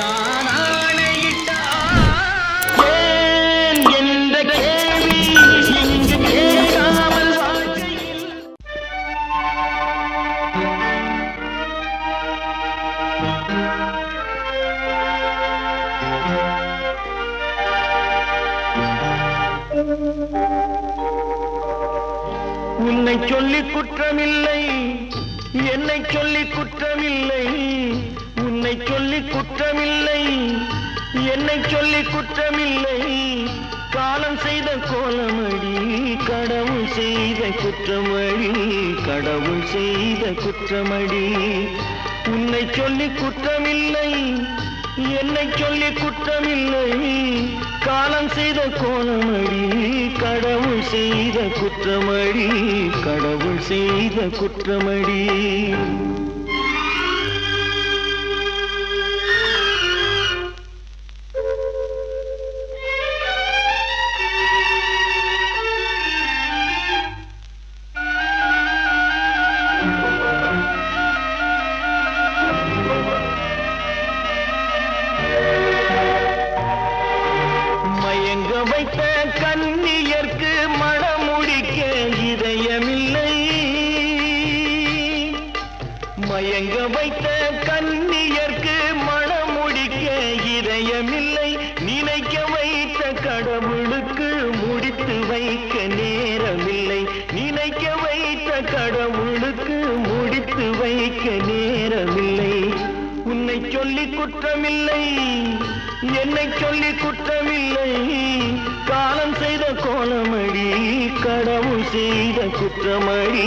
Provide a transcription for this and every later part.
நான் ஆணையிட்டால் ஏன் என்ற கேள்வி இங்கு கேட்காமல் வாழ்க்கையில் உன்னை சொல்லி குற்றமில்லை, என்னை சொல்லி குற்றமில்லை. உன்னை சொல்லி குற்றமில்லை, என்னை சொல்லி குற்றமில்லை. காலம் செய்த கோலமடி, கடவுள் செய்த குற்றமடி, கடவுள் செய்த குற்றமடி. உன்னை சொல்லி குற்றமில்லை, என்னை சொல்லி குற்றமில்லை. காலம் செய்த கோலமடி, கடவுள் செய்த குற்றமடி, கடவுள் செய்த குற்றமடி. மயங்க வைத்த கன்னியர்க்கு மணமுடிக்க இதயமில்லை. மயங்க வைத்த கன்னியர்க்கு மணமுடிக்க இதயமில்லை. நினைக்க வைத்த கடவுளுக்கு முடித்து வைக்க நேரமில்லை. நினைக்க வைத்த கடவுளுக்கு முடித்து வைக்க நேரமில்லை. உன்னை சொல்லி குற்றமில்லை, என்னை சொல்லி குற்றமில்லை. காலம் செய்த கோலமடி, கடவுள் செய்த குற்றமடி,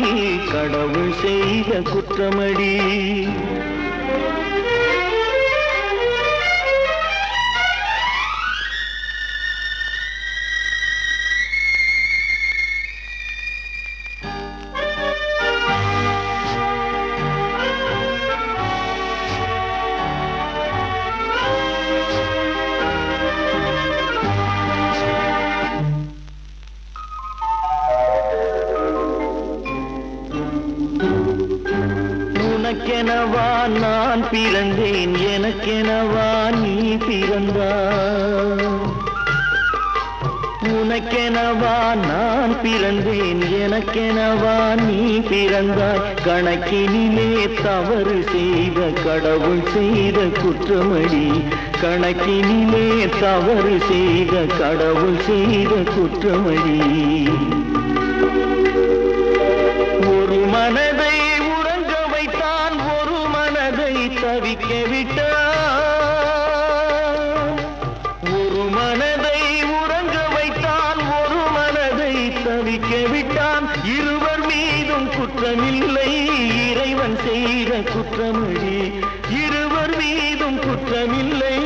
கடவுள் செய்த குற்றமடி. உனக்கெனவா நான் பிறந்தேன், எனக்கெனவா நீ பிறந்தாய். உனக்கெனவா நான் பிறந்தேன், எனக்கெனவா நீ பிறந்தாய். கணக்கினிலே தவறு செய்த கடவுள் செய்த குற்றமடி, கணக்கினிலே தவறு செய்த கடவுள் செய்த குற்றமடி. ஒரு மனதை தவிக்க விட்டான், ஒரு மனதை உறங்க வைத்தான், ஒரு மனதை தவிக்க விட்டான். இருவர் மீதும் குற்றமில்லை, இறைவன் செய்த குற்றமடி. இருவர் மீதும் குற்றமில்லை,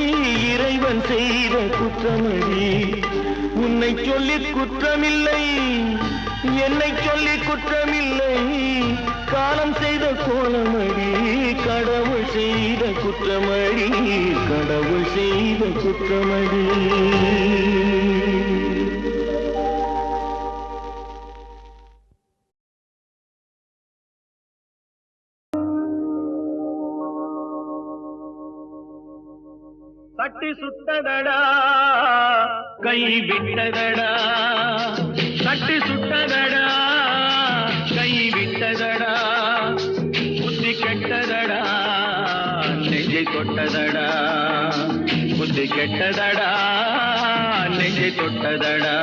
இறைவன் செய்த குற்றமடி. உன்னை சொல்லி குற்றமில்லை, என்னை சொல்லி குற்றமில்லை. காலம் செய்த கோலமடி, கடவுள் செய்த குற்றமடி, கடவுள் செய்த குற்றமடி. சட்டி சுட்டதடா, கை விட்டதடா. சட்டி சுட்டதடா, கை விட்டதடா. புத்தி கெட்டதடா, நெஞ்சை தொட்டதடா. புத்தி கெட்டதடா, நெஞ்சை தொட்டதடா.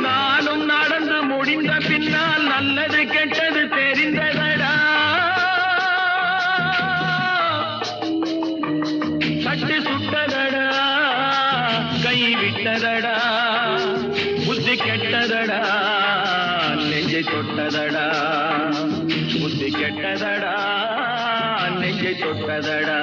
நானும் நடந்து முடிந்த பின்னால் நல்லது கெட்டது தெரிந்ததடா. சட்டி சுட்டதடா, கை விட்டதடா. புத்தி கெட்டதடா, நெஞ்சை தொட்டதடா. புத்தி கெட்டதடா, நெஞ்சை தொட்டதடா.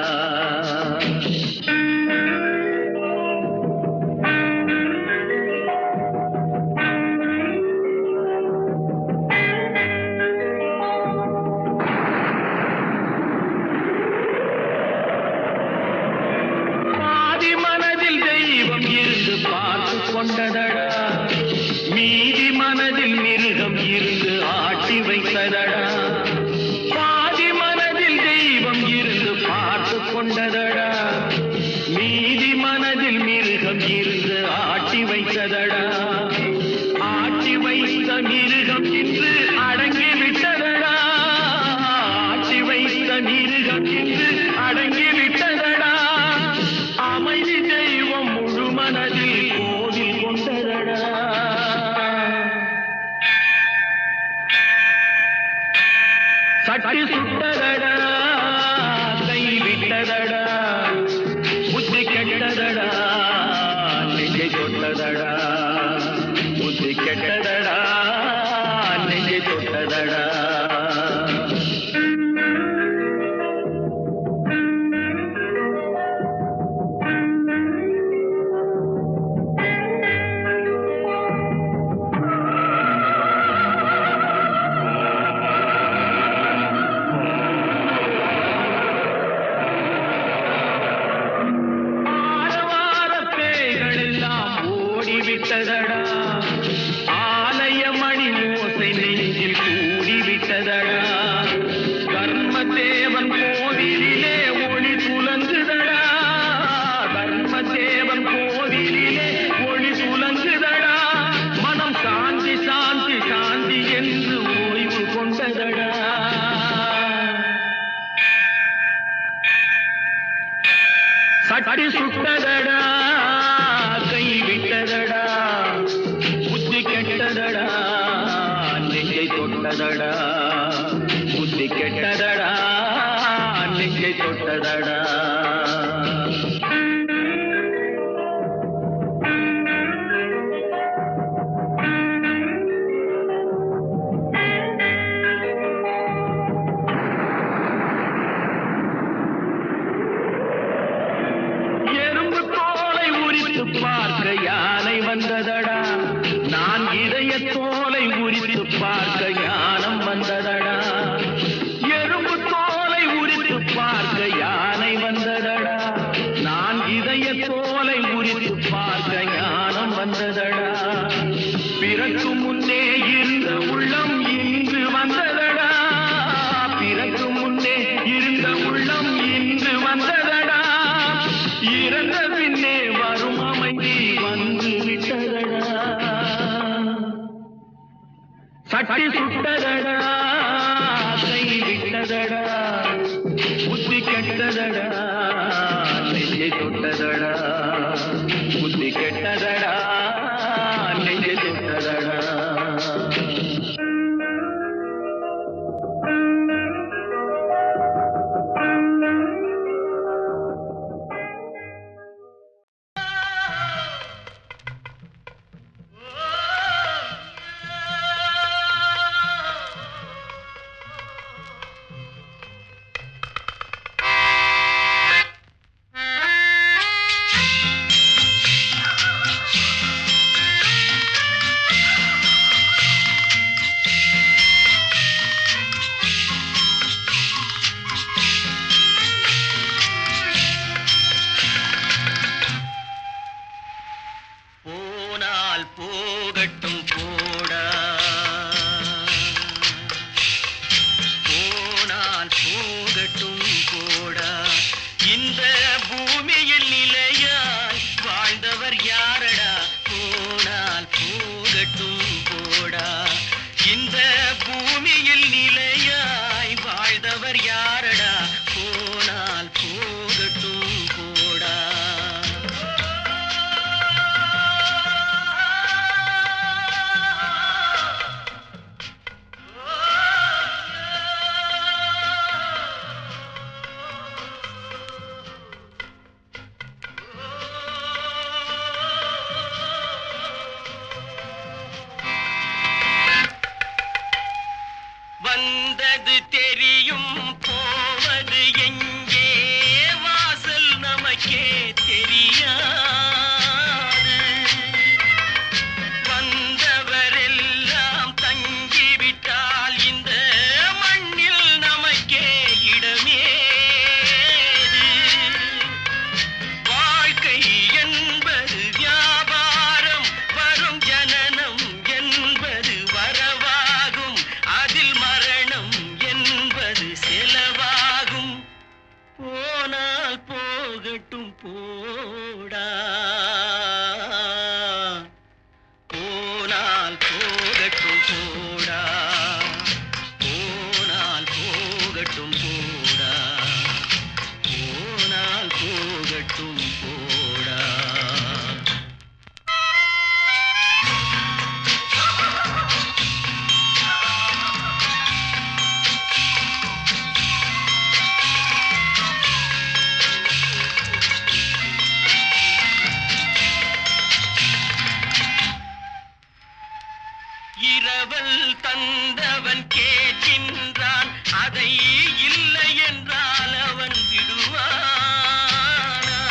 பாதி மனதில் தெய்வம் இருந்து பார்த்து கொண்டதடா, மீதி மனதில் மிருகம் இருந்து ஆட்டி வைத்ததடா. பாதி மனதில் தெய்வம் இருந்து பார்த்து கொண்டதடா, மீதி மனதில் மிருகம் இருந்து ஆட்டி வைத்ததடா. ஆட்டி வைத்த மிருகம் இன்று அடங்கி விட்டதடா. ஆட்டி வைத்த மிருகம் இன்று அடங்கி விட்டதடா. அமைதி தெய்வம் முழு மனதில் கோவில் கொண்டதடா. சட்டி சுட்டதடா, கை விட்டதடா, புத்தி கெட்டதடா, நெஞ்சை தொட்டதடா. புத்தி கெட்டதடா, நெஞ்சை தொட்டதடா. விட்டதடா, ஆலய மணி ஓசை நெஞ்சில் கூடிவிட்டதடா. தர்மதேவன் கோவிலிலே ஒளி துலங்குதடா. தர்மதேவன் கோவிலிலே ஒளி துலங்குதடா. மனம் சாந்தி சாந்தி சாந்தி என்று ஓய்வு கொண்டதடா. சட்டி சுட்டதடா, கை விட்டதடா, புத்தி கெட்டதடா, நெஞ்சை தொட்டதடா. புத்தி கெட்டதடா, நெஞ்சை தொட்டதடா. பார்க்க யானை வந்ததடா. நான் இதய தோலை உரித்து பார்க்க ஞானம் வந்ததடா. எறும்பு தோலை உரித்து பார்க்க யானை வந்ததடா. நான் இதய தோலை உரித்து பார்க்க ஞானம் வந்ததடா. பிறக்கு முன்னே இருந்த உள்ளம் இன்று வந்ததடா. பிறக்கு முன்னே இருந்த உள்ளம் இன்று வந்ததடா. இறந்த பின்னே வரும் அமைதி வந்து விட்டதடா. சட்டி சுட்டதடா, கை விட்டதடா, புத்தி கெட்டதடா, நெஞ்சை தொட்டதடா. புத்தி கெட்டதடா, நெஞ்சை தொட்டதடா. போகட்டும் போடா, போனால் போகட்டும் போடா. இந்த பூமியில் நிலையாய் வாழ்ந்தவர் யாரடா. போனால் போகட்டும் போடா. இந்த பூமியில் நிலையாய் வாழ்ந்தவர் யாரடா. போனால் போகட்டும் போடா. போகட்டும் போடா, போனால் போகட்டும் போடா, போனால் போகட்டும் போடா, போனால் போகட்டும் போடா. இரவல் தந்தவன் கேட்கின்றான், அதை இல்லை என்றால் அவன் விடுவானா?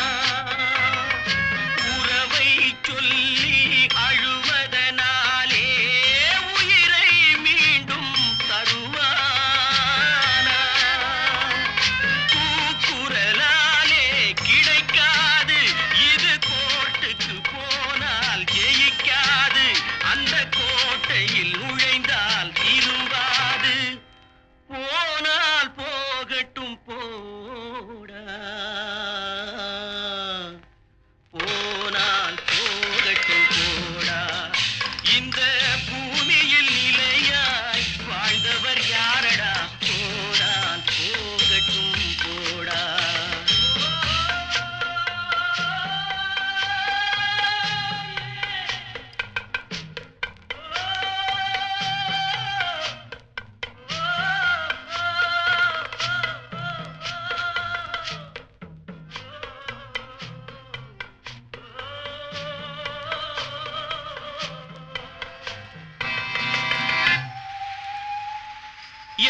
உறவை சொல்லி அழுவதனாலே உயிரை மீண்டும் தருவானா? கூக்குரலாலே கிடைக்காது, இது கோர்ட்டுக்கு போனால் ஜெயிக்காது, அந்த கோட்டையில் நுழைந்தால் திரும்பாது. போனால் போகட்டும் போடா, போனால் போகட்டும் போடா. இந்த பூமியில் நிலையாய் வாழ்ந்தவர் யாரடா? போனால் போகட்டும் போடா.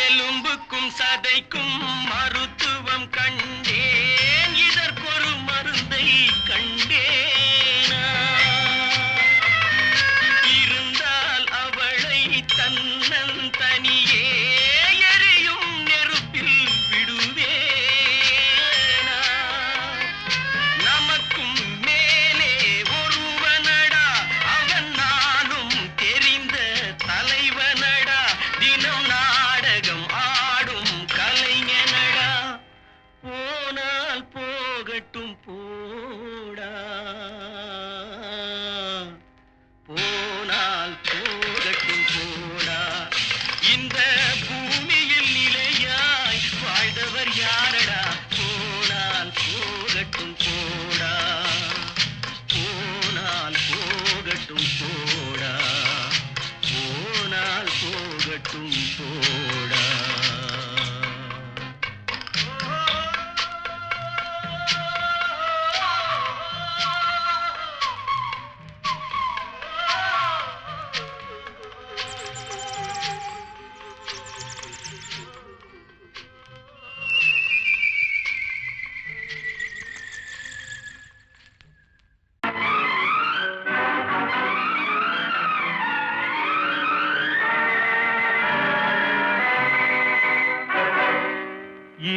எலும்புக்கும் சதைக்கும் மருத்துவம் கண்டேன், இதற்கொரு மருந்தை கண்டேனா? இருந்தால் அவளை தன்னந்தனியே எரியும் நெருப்பில் விடுவேனா? நமக்கும் மேலே ஒருவனடா, அவன் நானும் தெரிந்த தலைவனடா, தினம் நாடகம் ஆடும் கலைஞனடா. போனால் போகட்டும் போடா, போனால் போகட்டும் போடா. இந்த பூமியில் நிலையாய் வாழ்ந்தவர் யாரடா? போனால் போகட்டும் போடா, போனால் போகட்டும் போடா, போனால் போகட்டும் போடா.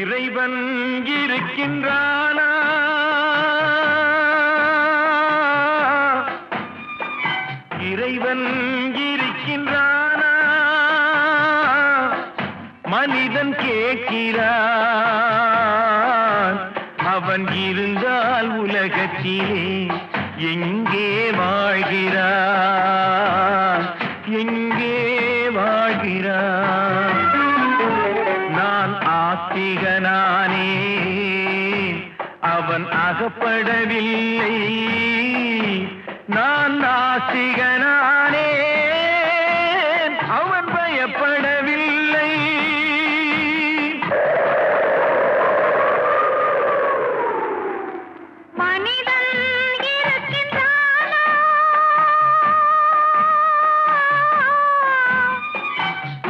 இறைவன் இருக்கின்றானா? இறைவன் இருக்கின்றானா? மனிதன் கேட்கிறான், அவன் இருந்தால் உலகத்திலே எங்கே வாழ்கிறான், எங்கே வாழ்கிறான்? நான் ஆஸ்திகனானே, அவன் அகப்படவில்லை. நான் நாஸ்திகனானே, அவன் பயப்படவில்லை. மனிதன் இருக்கின்றானா?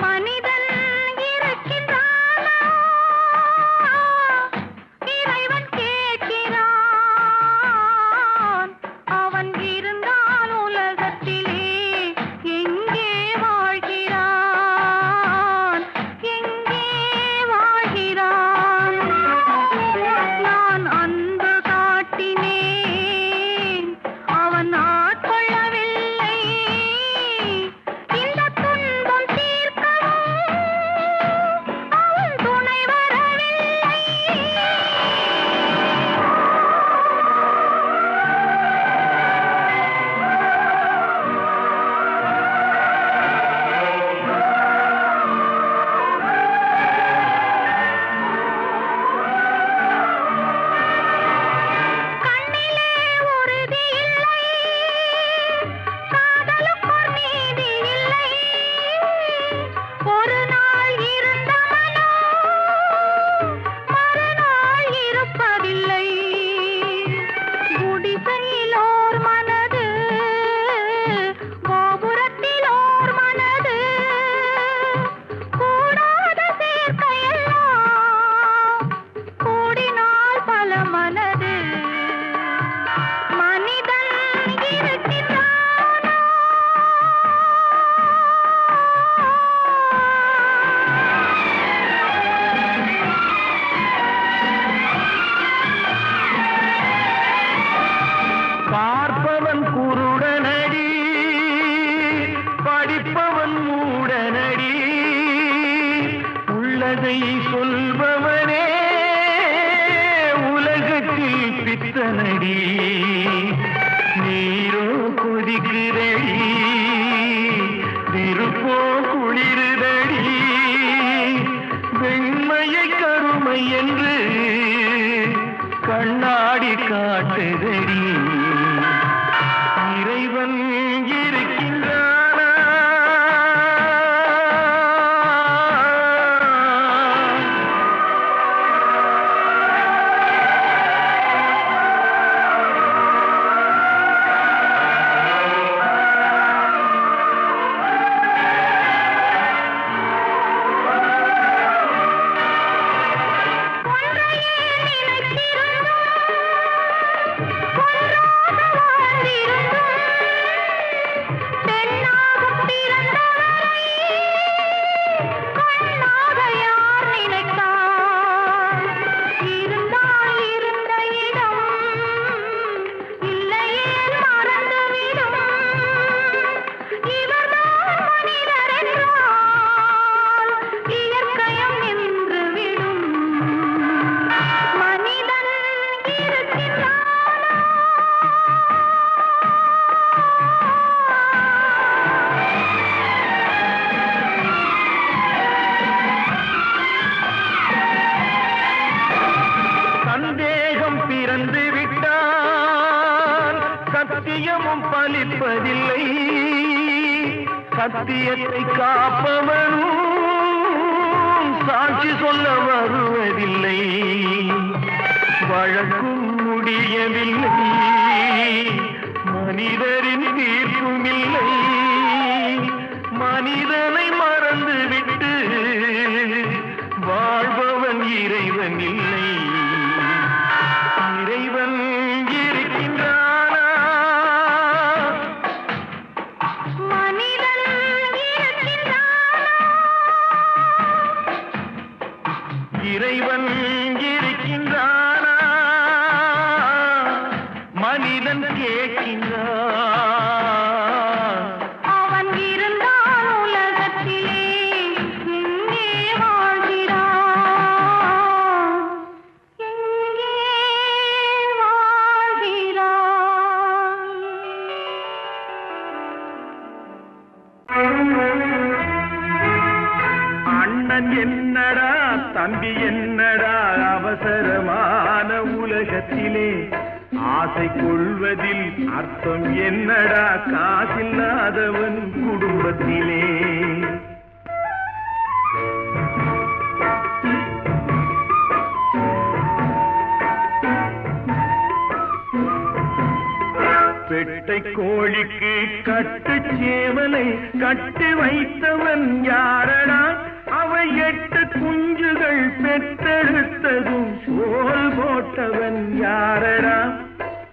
மனிதன் இருக்கின்றானா? இறைவன் கேட்கிறான், அவன் இருந்தால் உலகத்திலே எங்கே வாழ்கிறான்? பித்தனடி நீரோ கொதிக்குதடி திருப்போ குளிருதடி வெண்மையை கருமை என்று கண்ணாடி காட்டுதடி இறைவன் இருக்கின்றானா பிறந்து விட்டால் சத்தியமும் பலிப்பதில்லை சத்தியத்தை காப்பவனும் சாட்சி சொல்ல வருவதில்லை வழக்கும் முடியவில்லை மனிதரின் தீர்ப்பும் இல்லை மனிதனை மறந்துவிட்டு வாழ்பவன் இறைவன் இல்லை இறைவன் இருக்கின்றானா மனிதன் இருக்கின்றானா இறைவன் இருக்கின்றானா மனிதன் கேட்கின்றான் அவன் இருந்தால் உலகத்திலே எங்கே வாழ்கிறான் எங்கே வாழ்கிறான் அண்ணன் என்னடா தம்பி என்னடா அவசரமான உலகத்திலே ஆசை கொள்வதில் அர்த்தம் என்னடா காசில்லாதவன் குடும்பத்திலே பெட்டை கோழிக்கு கட்டு சேவலை கட்டி வைத்தவன் யாரடா அவை 8 குஞ்சுகள் பெற்றெடுத்ததும் சோறு போட்டவன் யாரடா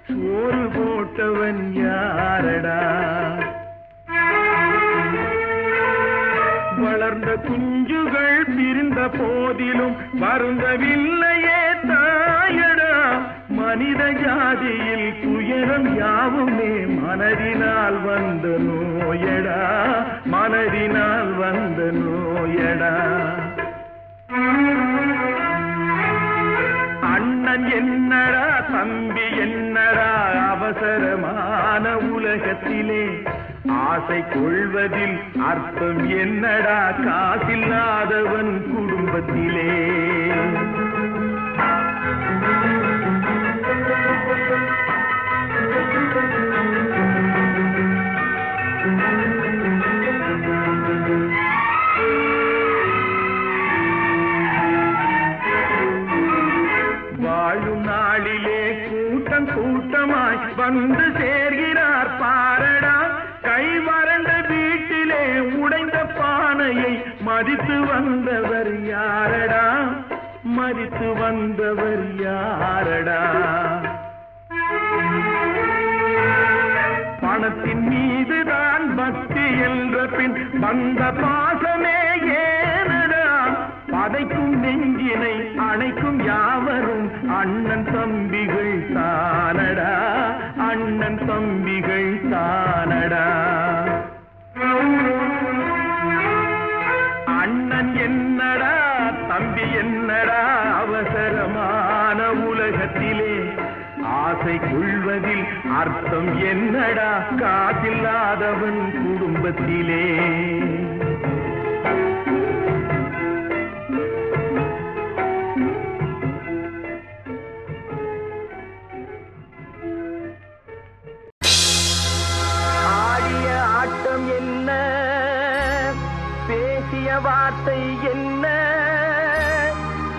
சோறு போட்டவன் யாரடா வளர்ந்த குஞ்சுகள் பிரிந்த போதிலும் வருந்தவில்லையே தாயடா மனித ஜாதியில் துயரம் யாவுமே மனதினால் வந்த நோயடா மனதினால் வந்த நோயடா அண்ணன் என்னடா தம்பி என்னடா அவசரமான உலகத்திலே ஆசை கொள்வதில் அர்த்தம் என்னடா காசில்லாதவன் குடும்பத்திலே வாழும் நாளிலே கூட்டம் கூட்டமாய் வந்து சேர்கிறார் பாரடா கை வறண்ட வீட்டிலே உடைந்த பானையை மதித்து வந்தவர் யாரடா மதித்து வந்தவர் யாரடா பணத்தின் மீதுதான் பக்தி என்ற பின் வந்த பாசமே ஏனடா பதைக்கும் நெஞ்சினை அணைக்கும் யாவரும் அண்ணன் தம்பிகள் தானடா அண்ணன் தம்பிகள் தானடா அண்ணன் என்னடா தம்பி என்னடா அவசரமான உலகத்திலே ஆசை கொள்வதில் அர்த்தம் என்னடா காசில்லாதவன் குடும்பத்திலே ஆடிய ஆட்டம் என்ன பேசிய வார்த்தை என்ன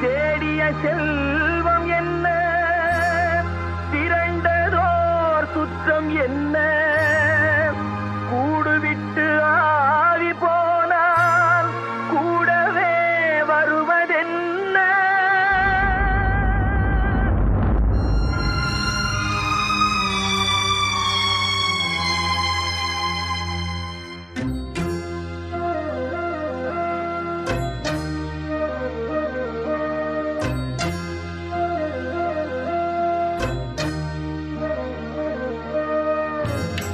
தேடிய செல்வம் என்ன திரண்டதோர் சுற்றம் என்ன கூடுவிட்டு ஆவி போனால் கூடவே வருவதென்ன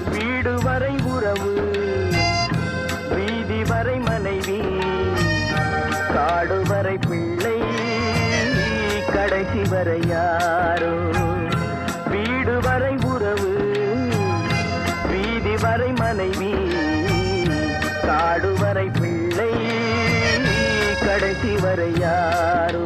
வீடு வரை உறவு வீதி வரை மனைவி காடு வரை பிள்ளை கடைசி வரை யாரோ வீடு வரை உறவு வீதி வரை மனைவி காடு வரை பிள்ளை கடைசி வரை யாரோ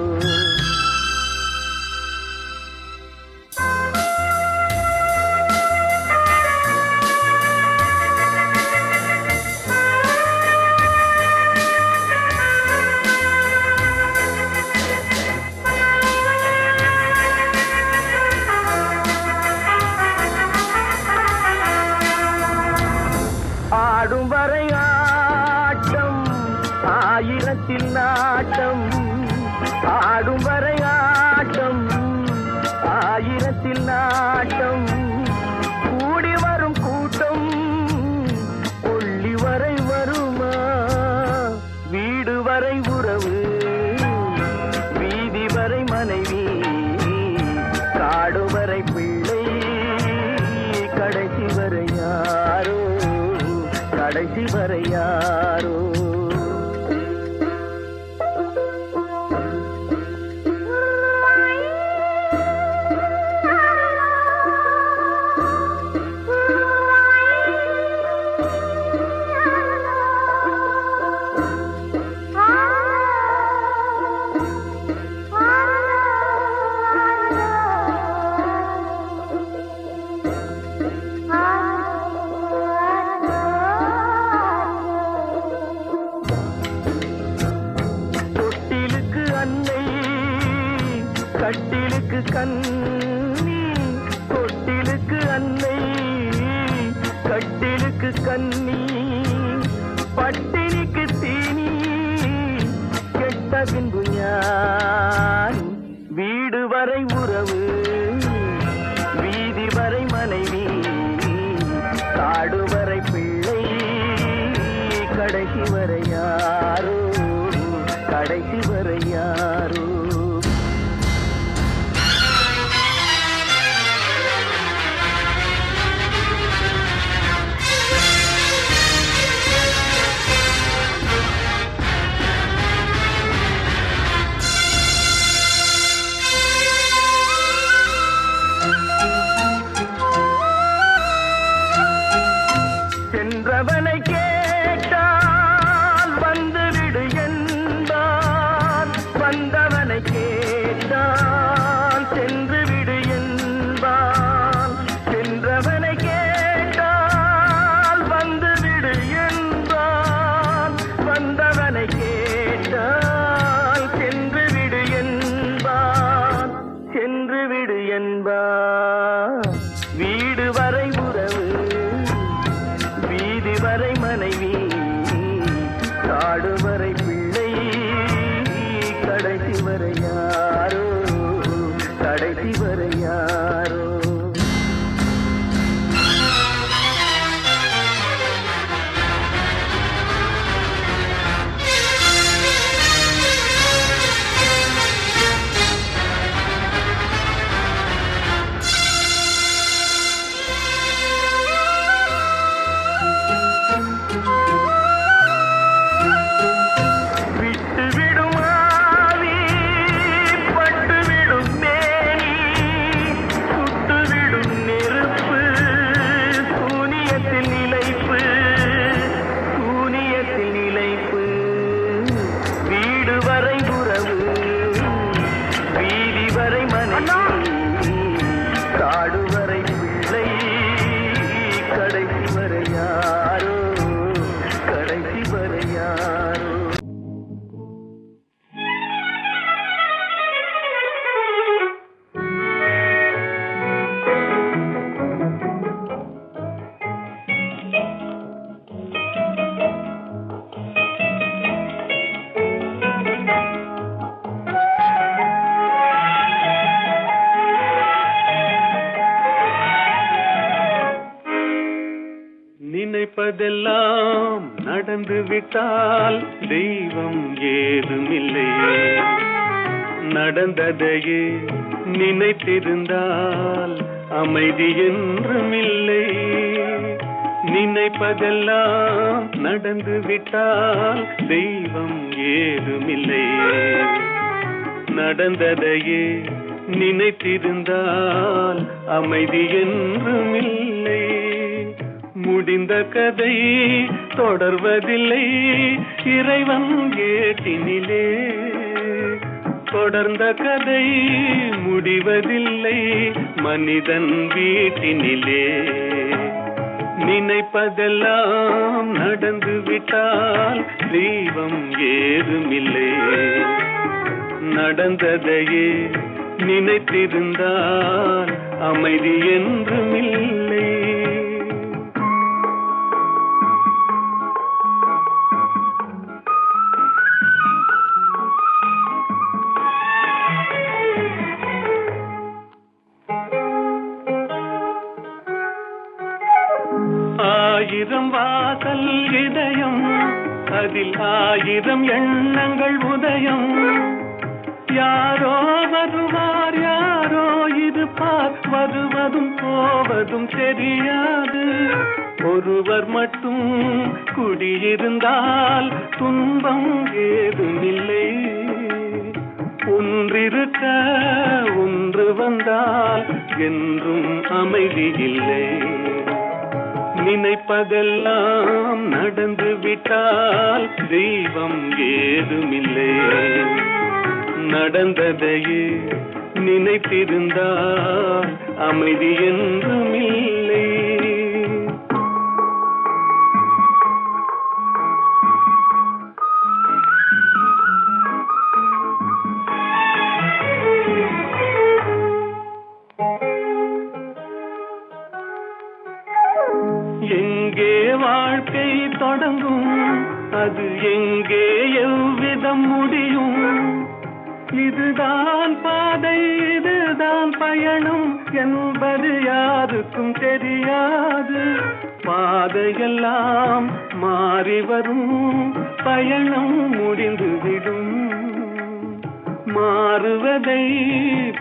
ஆடும் வரை ஆட்டம் ஆயிரத்தில் நாட்டம் ஆடும் வரை ஆட்டம் ஆயிரத்தில் நாட்டம் கூடி வரும் கூட்டம் கொள்ளி வரை வருமா வீடு வரை உறவு வீதி வரை மனைவி காடு வரை பிள்ளை கடைசி வரை யாரோ கடைசி வரை யாரோ நினைப்பதெல்லாம் நடந்து விட்டால் தெய்வம் ஏதுமில்லையே. நடந்ததையே நினைத்திருந்தால் அமைதி என்றுமில்லை. நினைப்பதெல்லாம் நடந்து விட்டால் தெய்வம் ஏதுமில்லை. நடந்ததையே நினைத்திருந்தால் அமைதி என்றுமில்லை. முடிந்த கதை தொடர்வதில்லை இறைவன் ஏட்டினிலே. தொடர்ந்த கதை முடிவதில்லை மனிதன் வீட்டினிலே. நினைப்பதெல்லாம் நடந்து விட்டால் தெய்வம் ஏதுமில்லை. நடந்ததையே நினைத்திருந்தால் அமைதி என்றுமில்லை. ஆயிரம் வாசல் இதயம், அதில் ஆயிரம் எண்ணங்கள் உதயம். யாரோ வருவார் யாரோ இருப்பார், வருவதும் போவதும் தெரியாது. ஒருவர் மட்டும் குடியிருந்தால் துன்பம் ஏதுமில்லை. ஒன்றிருக்க ஒன்று வந்தால் என்றும் அமைதி இல்லை. நினைப்பதெல்லாம் நடந்து விட்டால் தெய்வம் ஏதுமில்லை. நடந்ததையே நினைத்திருந்தால் அமைதி என்றுமில்லை. எங்கே வாழ்க்கை தொடங்கும், அது எங்கே எவ்விதம் முடியும்? இதுதான் பாதை இதுதான் பயணம் என்பது யாருக்கும் தெரியாது. பாதையெல்லாம் மாறி வரும், பயணம் முடிந்துவிடும். மாறுவதை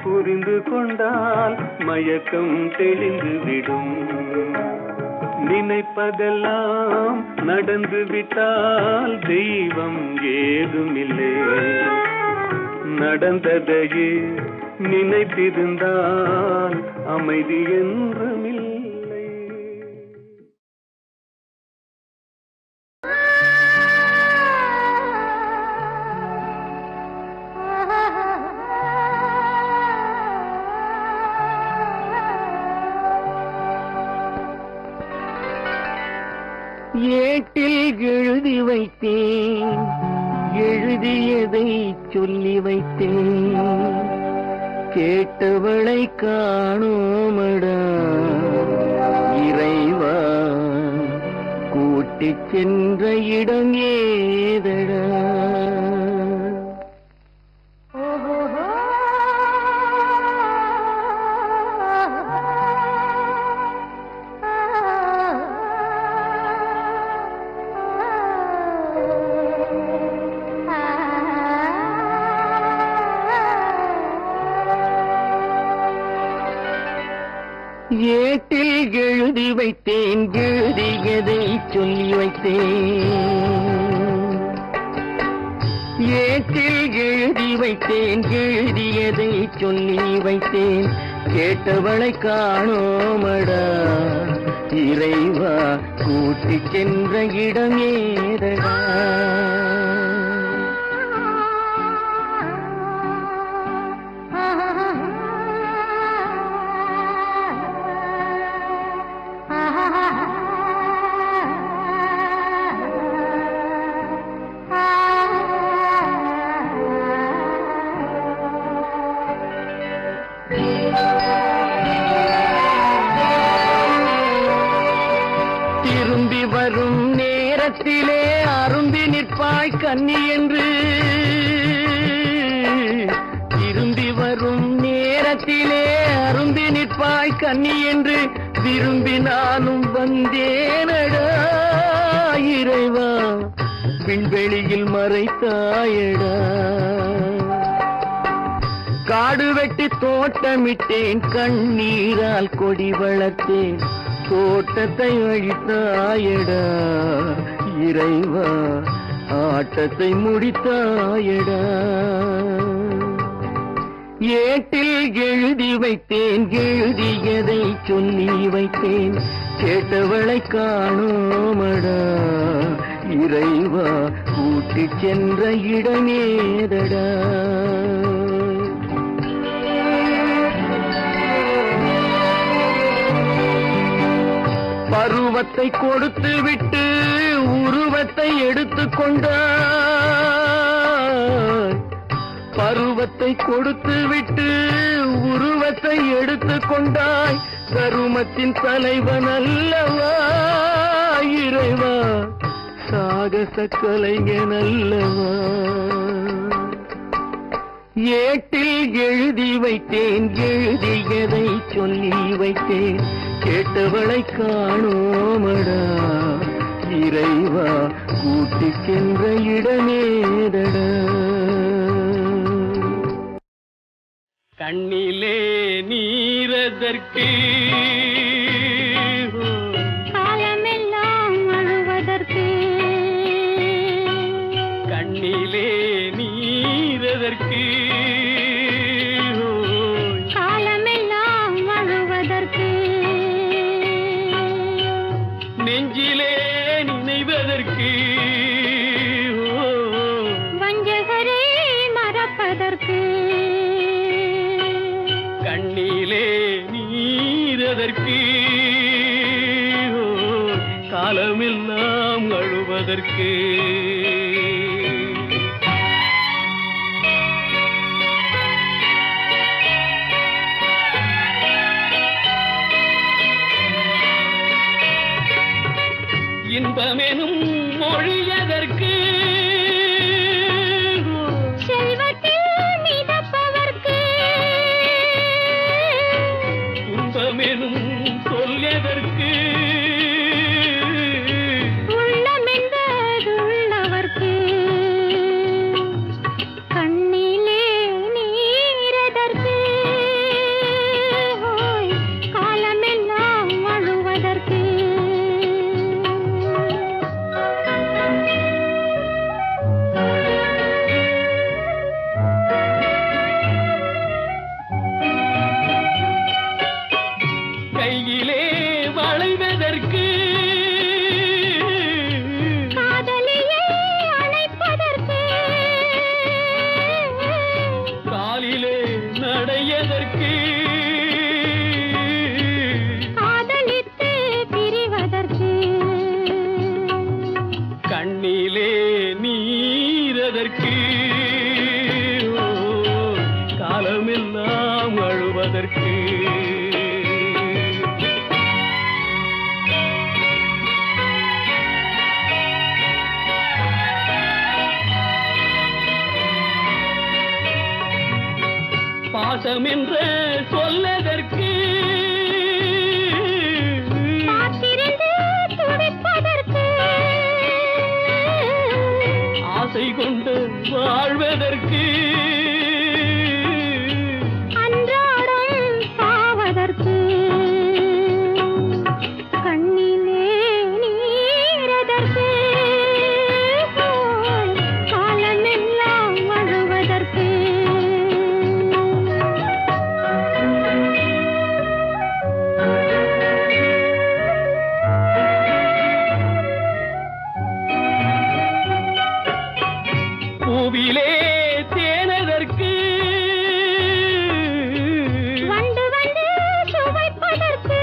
புரிந்து கொண்டால் மயக்கம் தெளிந்துவிடும். நினைப்பதெல்லாம் நடந்து விட்டால் தெய்வம் ஏதுமில்லை. நடந்ததையே நினைத்திருந்தால் அமைதி என்றுமில்லை. ஏட்டில் எழுதி வைத்தேன், எழுதியதை சொல்லி வைத்தேன். கேட்டவளை காணோமடா இறைவா, கூட்டிச் சென்ற இடம் ஏதடா? ஏட்டில் எழுதி வைத்தேன், எழுதியதை சொல்லி வைத்தேன். ஏட்டில் எழுதி வைத்தேன், எழுதியதை சொல்லி வைத்தேன். கேட்டவளை காணோமடா இறைவா, கூட்டிச் சென்ற இடம் ஏதடா? திரும்பி வரும் நேரத்திலே அரும்பி நிற்பாய் கன்னி என்று. திரும்பி வரும் நேரத்திலே அரும்பி நிற்பாய் கன்னி என்று விரும்பி நானும் வந்தேனடா. இறைவா விண்வெளியில் மறைத்தாயடா. காடு வெட்டி தோட்டமிட்டேன், கண்ணீரால் கொடி வளர்த்தேன், தோட்டத்தை அழித்தாயடா. இறைவா ஆட்டத்தை முடித்தாயடா. ஏட்டில் எழுதி வைத்தேன், எழுதியதை சொல்லி வைத்தேன், கேட்டவளை காணோமடா. இறைவா கூட்டிச் சென்ற இடமேதடா. பருவத்தை கொடுத்து விட்டு உருவத்தை எடுத்துக் கொண்டாய். பருவத்தை கொடுத்து விட்டு உருவத்தை எடுத்துக் கொண்டாய். கருமத்தின் தலைவன் அல்லவா இறைவா, சாகச கலைஞன் அல்லவா. ஏட்டில் எழுதி வைத்தேன், எழுதியதை சொல்லி வைத்தேன், கேட்டவளை காணோமடா. இறைவா கூட்டிச் சென்ற இடமேதடா. கண்ணிலே நீரதற்கு காலமெல்லாம் அழுவதற்கு. கண்ணிலே நீரதற்கு காலமெல்லாம் அழுவதற்கு. நெஞ்சிலே நினைவதற்கு வஞ்சகரே மறப்பதற்கு. கண்ணிலே நீரதற்கு காலமெல்லாம் அழுவதற்கு. இன்பமெனும் மொழியதற்கு செல்வத்தில் மிதப்பதற்கு. துன்பமெனும் சொல்லியதற்கு உள்ளமென்பதுள்ளவர்க்கு. கண்ணிலே நீரதற்கு காலமெல்லாம் அழுவதற்கு. கையிலே வளைவதற்கு காதலியை அணைப்பதற்கு. காலிலே நடையதற்கு காதலித்து பிரிவதற்கு. கண்ணிலே நீரதற்கு காலமெல்லாம் அழுவதற்கு. பாசம் என்ற சொல்லதற்கு காத்திருந்து துடிப்பதற்கு. ஆசை கொண்டு வாழ்வதற்கு அன்றாடம் சாவதற்கு. கண்ணிலே நீரதற்கு காலமெல்லாம் அழுவதற்கு. பூவிலே தேனதற்கு வண்டு வந்து சுவைப்பதற்கு.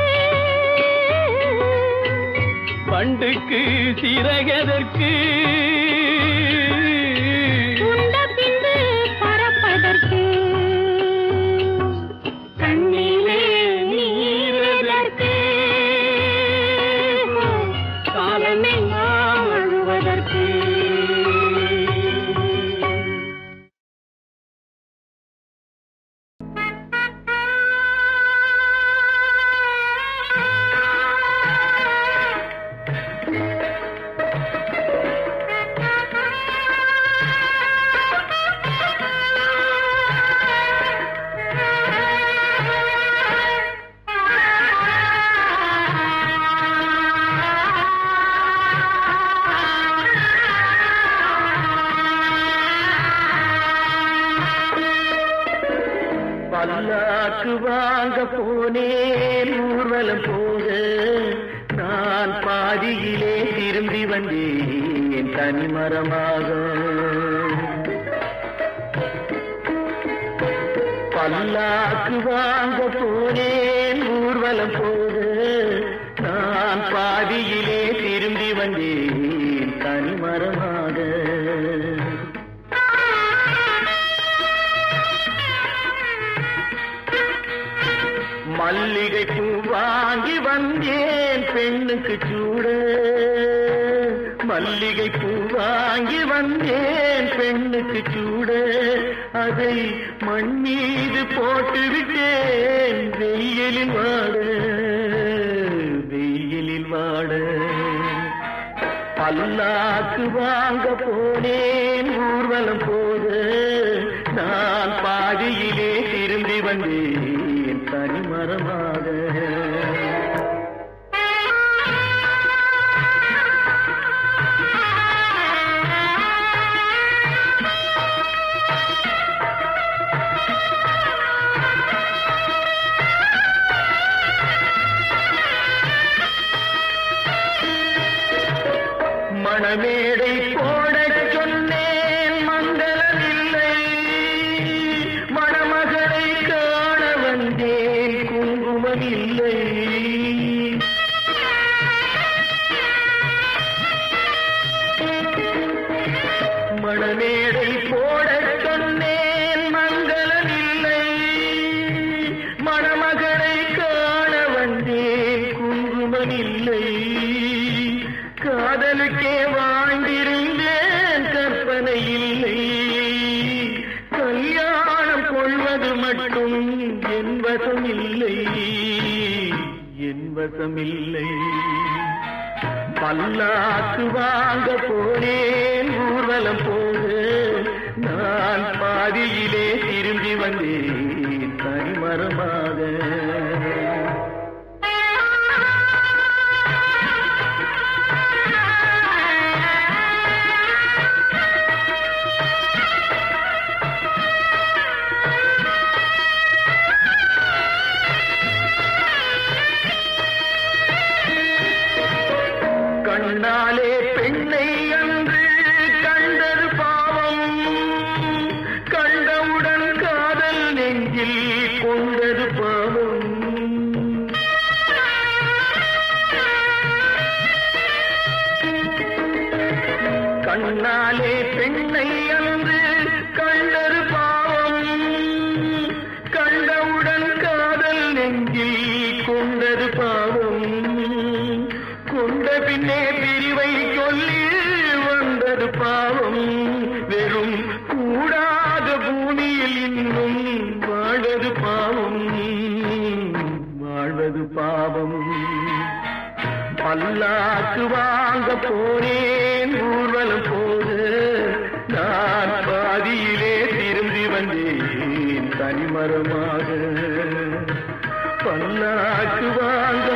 பண்டுக்கு சிறகதற்கு உண்ட பின்பு பறப்பதற்கு. கண்ணிலே நீரதற்கு காலமெல்லாம் அழுவதற்கு. ஊர்வலம் போக நான் பாதியிலே திரும்பி வந்தேன் தனிமரமாக. பல்லாக்கு வாங்க போனேன் ஊர்வலம் போக நான் பாதியிலே திரும்பி வந்தேன் தனிமரமாக. மல்லிகை பூ வாங்கி வந்தேன் பெண்ணுக்கு சூட. மல்லிகை பூ வாங்கி வந்தேன் பெண்ணுக்கு சூட. அதை மண் மீது போட்டு விட்டேன் வெயிலில் வாட. வெயிலில் வாட பல்லாக்கு வாங்க போனேன் ஊர்வலம் போக நான் பாதியிலே திரும்பி வந்தேன் தனிமரமாக. மணமேடை போட சொன்னேன் மங்களமில்லை. மணமகளை காண வந்தேன் குங்குமமில்லை. மணமேடை போட சொன்னேன் மங்களமில்லை. மணமகளை காண வந்தேன் குங்குமமில்லை. காதலுக்கே வாழ்ந்திருந்தேன் கற்பனை இல்லை. கல்யாணம் கொள்வது மட்டும் என் வசமில்லை. என் வசமில்லை. பல்லாக்கு வாங்க போனேன் ஊர்வலம் போக நான் பாதியிலே திரும்பி வந்தேன் தனிமரமாக. கண்ணாலே பெண்ணை அன்று கண்டது பாவம். கண்டவுடன் காதல் நெஞ்சில் கொண்டது பாவம். கண்ணாலே பெண்ணை அன்று கண்டது பாவம். கண்டவுடன் காதல் நெஞ்சில் கொண்டது பாவம். கொண்ட பின்னே பிரிவை சொல்லி வந்தது பாவம். வெறும் கூடாத பூமியில் இன்னும் வாழ்வது பாவம். வாழ்வது பாவம். பல்லாக்கு வாங்க போனேன் ஊர்வலம் போக நான் பாதியிலே திரும்பி வந்தேன் தனிமரமாக. பல்லாக்கு வாங்க